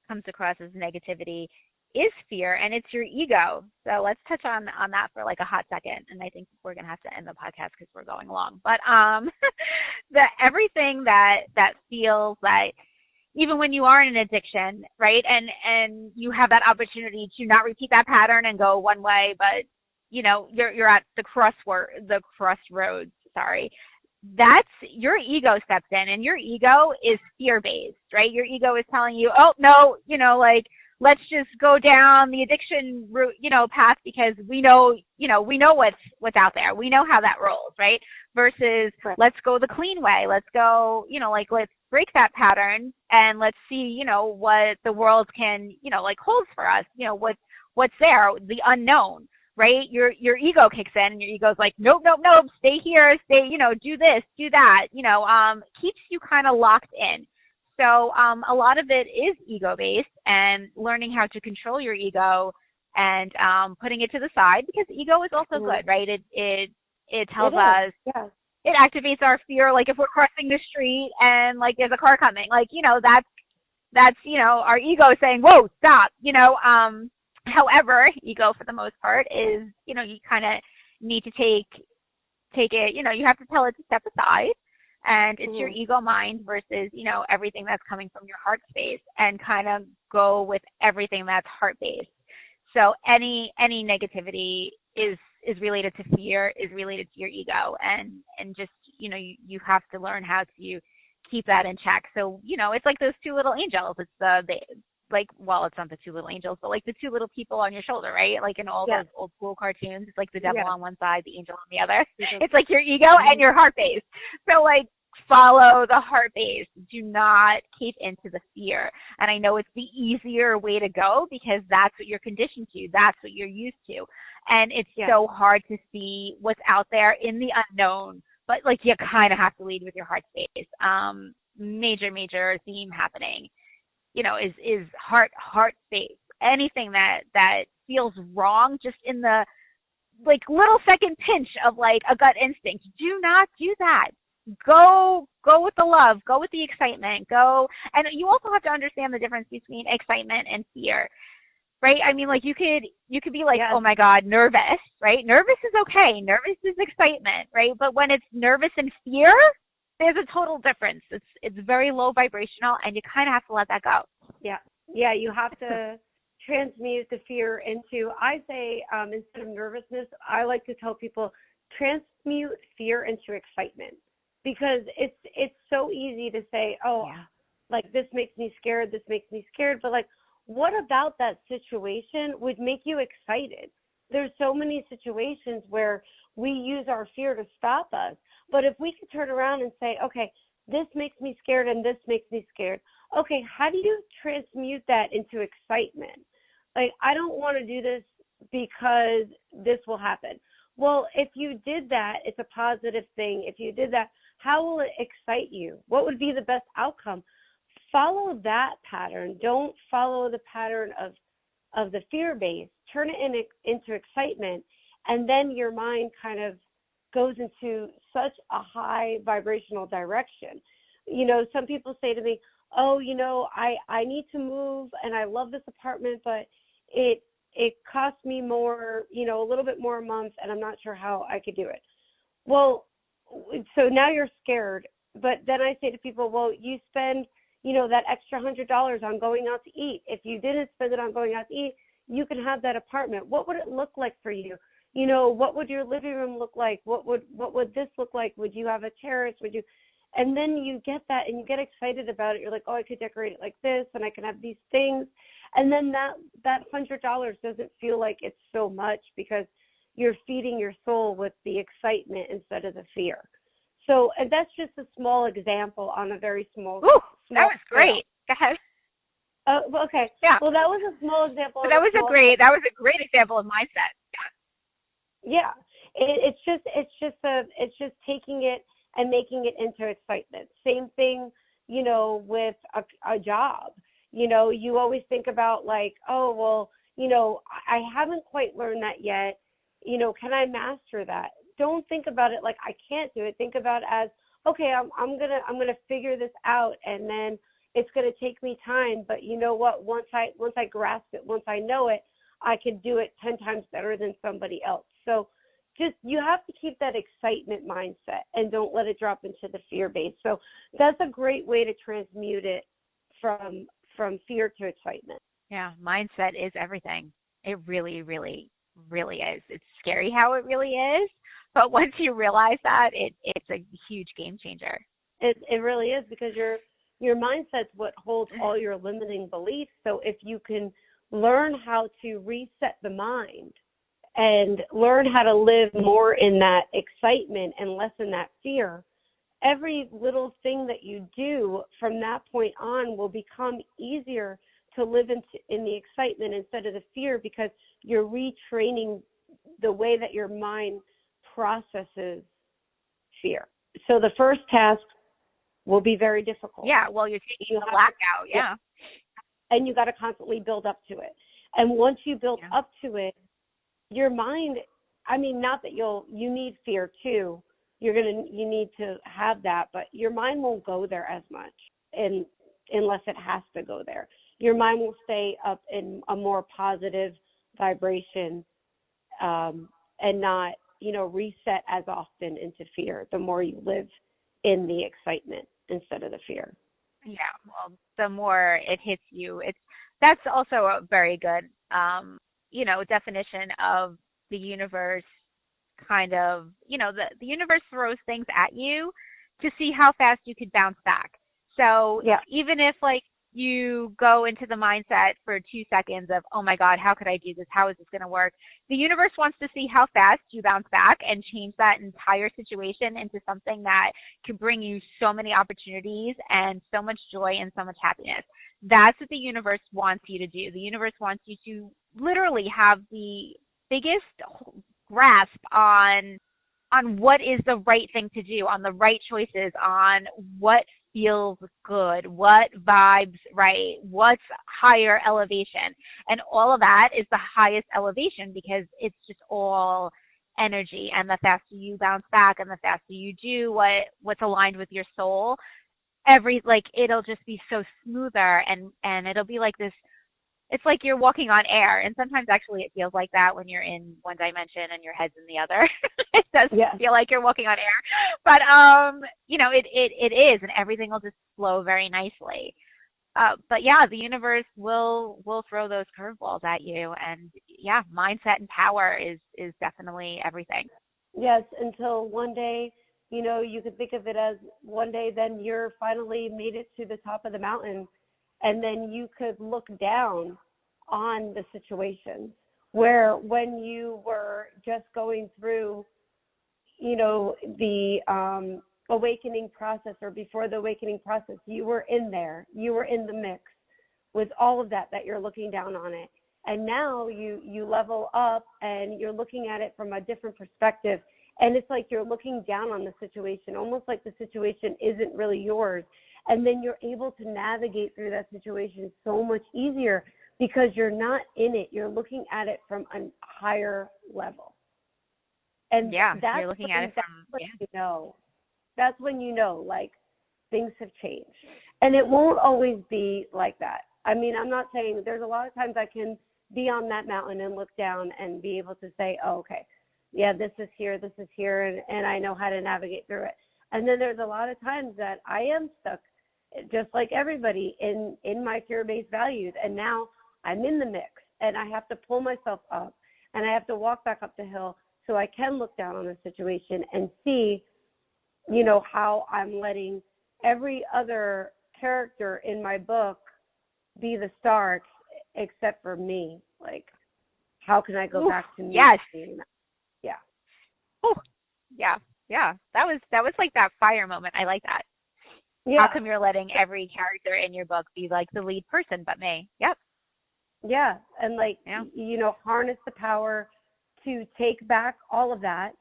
comes across as negativity is fear, and it's your ego. So let's touch on that for like a hot second, and I think we're going to have to end the podcast because we're going long. But everything that feels like, even when you are in an addiction, right, and you have that opportunity to not repeat that pattern and go one way, but you're at the crossroads, that's your ego steps in, and your ego is fear-based, right? Your ego is telling you, oh, no, let's just go down the addiction route, path, because we know what's out there. We know how that rolls, right? Versus let's go the clean way. Let's go, let's break that pattern and let's see, what the world can, holds for us, what's there, the unknown. Right? Your ego kicks in, and your ego's like, nope, stay here, do this, do that, keeps you kind of locked in. So a lot of it is ego-based, and learning how to control your ego and putting it to the side, because ego is also good, right? It tells us, it activates our fear, like if we're crossing the street and like there's a car coming, like, that's our ego saying, whoa, stop, However, ego for the most part is, you kind of need to take it, you have to tell it to step aside, and it's your ego mind versus, everything that's coming from your heart space, and kind of go with everything that's heart based. So any negativity is related to fear, is related to your ego, and just, you have to learn how to keep that in check. So, it's like those two little angels. It's it's not the two little angels, but like the two little people on your shoulder, right? Like in all those old school cartoons, it's like the devil on one side, the angel on the other. It's like your ego and your heart base. So like follow the heart base. Do not cave into the fear. And I know it's the easier way to go because that's what you're conditioned to. That's what you're used to. And it's so hard to see what's out there in the unknown. But like you kind of have to lead with your heart space. Major theme happening. Is heart space. Anything that feels wrong, just in the like little second pinch of like a gut instinct, do not do that. Go with the love, go with the excitement, and you also have to understand the difference between excitement and fear, right? I mean, like you could be like, oh my God, nervous, right? Nervous is okay. Nervous is excitement, right? But when it's nervous and fear, there's a total difference. It's very low vibrational, and you kind of have to let that go. Yeah, you have to transmute the fear into, I say, instead of nervousness, I like to tell people, transmute fear into excitement, because it's so easy to say, oh, Yeah. like this makes me scared, this makes me scared, but like what about that situation would make you excited? There's so many situations where we use our fear to stop us, but if we could turn around and say, okay, this makes me scared and this makes me scared. Okay, how do you transmute that into excitement? Like, I don't want to do this because this will happen. Well, if you did that, it's a positive thing. If you did that, how will it excite you? What would be the best outcome? Follow that pattern. Don't follow the pattern of the fear base. Turn it into excitement, and then your mind kind of goes into such a high vibrational direction. You know, some people say to me, oh, you know, I need to move and I love this apartment, but it costs me more, you know, a little bit more a month, and I'm not sure how I could do it. Well, so now you're scared. But then I say to people, well, you spend, you know, that extra $100 on going out to eat. If you didn't spend it on going out to eat, you can have that apartment. What would it look like for you? You know, what would your living room look like? What would this look like? Would you have a terrace? Would you? And then you get that and you get excited about it. You're like, oh, I could decorate it like this, and I can have these things. And then that $100 doesn't feel like it's so much, because you're feeding your soul with the excitement instead of the fear. So, and that's just a small example on a very small. Ooh, small that was great. scale. Go ahead. Well, okay. Yeah. Well, that was a small example. But that was a great example of mindset. Yeah. It's just taking it and making it into excitement. Same thing, you know, with a job. You know, you always think about like, oh, well, you know, I haven't quite learned that yet. You know, can I master that? Don't think about it like I can't do it. Think about it as, okay, I'm gonna figure this out, and then it's gonna take me time. But you know what? Once I grasp it, once I know it, I can do it 10 times better than somebody else. So just, you have to keep that excitement mindset and don't let it drop into the fear base. So that's a great way to transmute it from fear to excitement. Yeah, mindset is everything. It really, really, really is. It's scary how it really is, but once you realize that, it's a huge game changer. It really is, because your mindset's what holds all your limiting beliefs. So if you can learn how to reset the mind and learn how to live more in that excitement and less in that fear, every little thing that you do from that point on will become easier to live in the excitement instead of the fear, because you're retraining the way that your mind processes fear. So the first task will be very difficult. Yeah, well, you're taking the blackout, yeah. And you got to constantly build up to it. And once you build up to it, your mind, I mean, not that you need fear too. You need to have that, but your mind won't go there as much, and unless it has to go there. Your mind will stay up in a more positive vibration, and not, you know, reset as often into fear. The more you live in the excitement instead of the fear. Yeah, well, the more it hits you, that's also a very good, you know, definition of the universe. Kind of, you know, the universe throws things at you to see how fast you could bounce back. So even if like you go into the mindset for 2 seconds of, oh my God, how could I do this? How is this going to work? The universe wants to see how fast you bounce back and change that entire situation into something that can bring you so many opportunities and so much joy and so much happiness. That's what the universe wants you to do. The universe wants you to literally have the biggest grasp on what is the right thing to do, on the right choices, on what feels good, what vibes right, what's higher elevation. And all of that is the highest elevation, because it's just all energy. And the faster you bounce back and the faster you do what's aligned with your soul, it'll just be so smoother, and it'll be like this. It's like you're walking on air, and sometimes actually it feels like that when you're in one dimension and your head's in the other. It does feel like you're walking on air, but you know, it is, and everything will just flow very nicely. But yeah, the universe will throw those curveballs at you, and yeah, mindset and power is definitely everything. Yes, until one day, you could think of it as one day, then you're finally made it to the top of the mountain, and then you could look down on the situation where when you were just going through, the awakening process, or before the awakening process, you were in there, you were in the mix with all of that you're looking down on it. And now you level up and you're looking at it from a different perspective. And it's like you're looking down on the situation, almost like the situation isn't really yours. And then you're able to navigate through that situation so much easier because you're not in it. You're looking at it from a higher level. And that's you're looking at it from, you know. That's when you know, like, things have changed. And it won't always be like that. I mean, I'm not saying, there's a lot of times I can be on that mountain and look down and be able to say, oh, okay, yeah, this is here, and I know how to navigate through it. And then there's a lot of times that I am stuck, just like everybody, in my fear-based values. And now I'm in the mix, and I have to pull myself up, and I have to walk back up the hill so I can look down on the situation and see, how I'm letting every other character in my book be the star except for me. Like, how can I go back to me? Yes. Yeah. Oh, yeah. That was like that fire moment. I like that. Yeah. How come you're letting every character in your book be like the lead person but me? Yep. Yeah. And harness the power to take back all of that.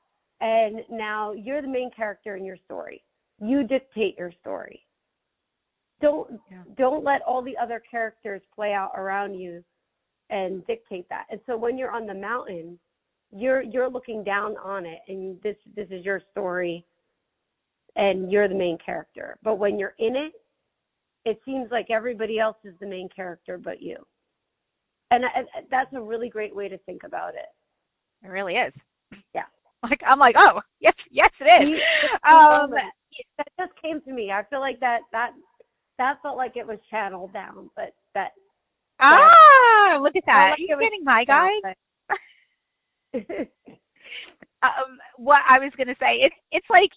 And now you're the main character in your story. You dictate your story. Don't let all the other characters play out around you and dictate that. And so when you're on the mountain, you're looking down on it, and this is your story, and you're the main character. But when you're in it, it seems like everybody else is the main character but you. And that's a really great way to think about it. It really is. Yeah. I'm like, oh, yes, it is. That just came to me. I feel like that felt like it was channeled down, but look at that. Are you getting my guys? What I was going to say, it's like,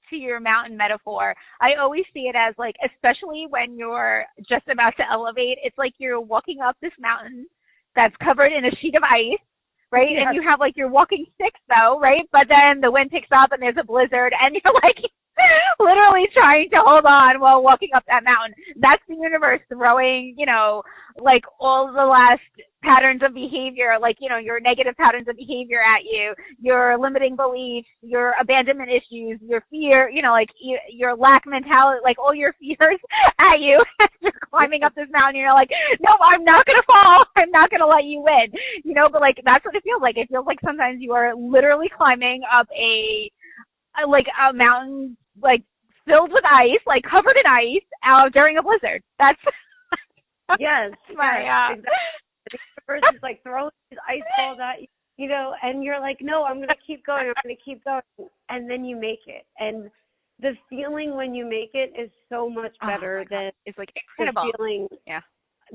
to your mountain metaphor, I always see it as like, especially when you're just about to elevate, it's like you're walking up this mountain that's covered in a sheet of ice, right? Yeah. And you have like your walking sticks though, right? But then the wind picks up and there's a blizzard and you're like literally trying to hold on while walking up that mountain. That's the universe throwing, like all the last patterns of behavior, like, your negative patterns of behavior at you, your limiting beliefs, your abandonment issues, your fear, like your lack mentality, like all your fears at you as you're climbing up this mountain. You're like, no, I'm not going to fall. I'm not going to let you win, but like, that's what it feels like. It feels like sometimes you are literally climbing up a mountain, like filled with ice, like covered in ice, during a blizzard. That's yes, my exactly. The universe is like throwing these ice balls at you, and you're like, no, I'm going to keep going. And then you make it. And the feeling when you make it is so much better than it's like incredible. The feeling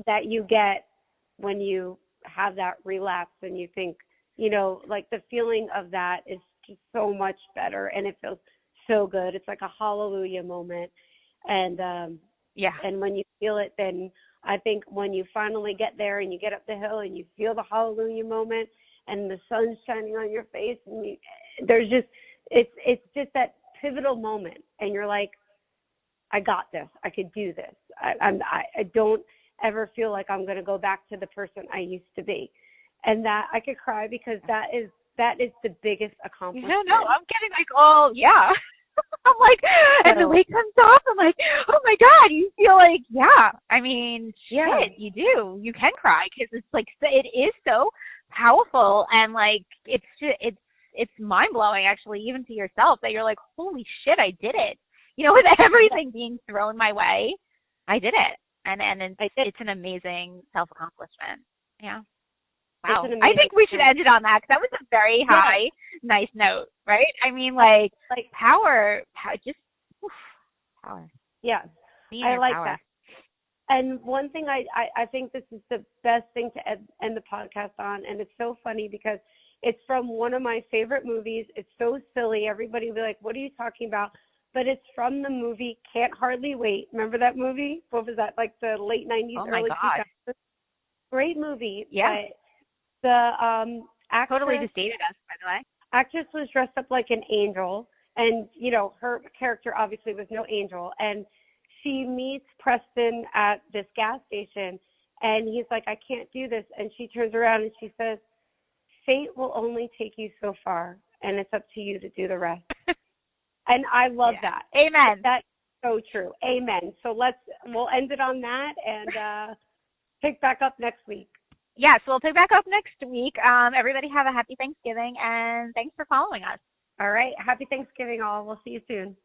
that you get when you have that relapse and you think, like the feeling of that is just so much better, and it feels so good. It's like a hallelujah moment. And and when you feel it, then I think when you finally get there and you get up the hill and you feel the hallelujah moment and the sun's shining on your face, and it's just that pivotal moment, and you're like, I got this. I could do this. I don't ever feel like I'm going to go back to the person I used to be. And that I could cry because that is the biggest accomplishment. No, I'm getting like, oh, yeah. I'm like, and the weight comes off. I'm like, oh my God, you feel like, I mean, shit, you do. You can cry because it's like, it is so powerful, and like, it's mind blowing actually, even to yourself, that you're like, holy shit, I did it. With everything being thrown my way, I did it. And it's an amazing self accomplishment. Yeah. Wow. I think we should end it on that, because that was a very high, nice note, right? I mean, like power, just power. Yeah, I like power. that. And one thing I think this is the best thing to end the podcast on, and it's so funny because it's from one of my favorite movies. It's so silly. Everybody will be like, what are you talking about? But it's from the movie Can't Hardly Wait. Remember that movie? What was that, like the late 90s, Oh my early God. 2000s? Great movie. Yeah. But the Totally just dated us, by the way. actress was dressed up like an angel, and, you know, her character obviously was no angel. And she meets Preston at this gas station, and he's like, I can't do this. And she turns around and she says, fate will only take you so far, and it's up to you to do the rest. And I love that. Amen. That's so true. Amen. So we'll end it on that and pick back up next week. Yes, we'll pick back up next week. Everybody have a happy Thanksgiving, and thanks for following us. All right. Happy Thanksgiving, all. We'll see you soon.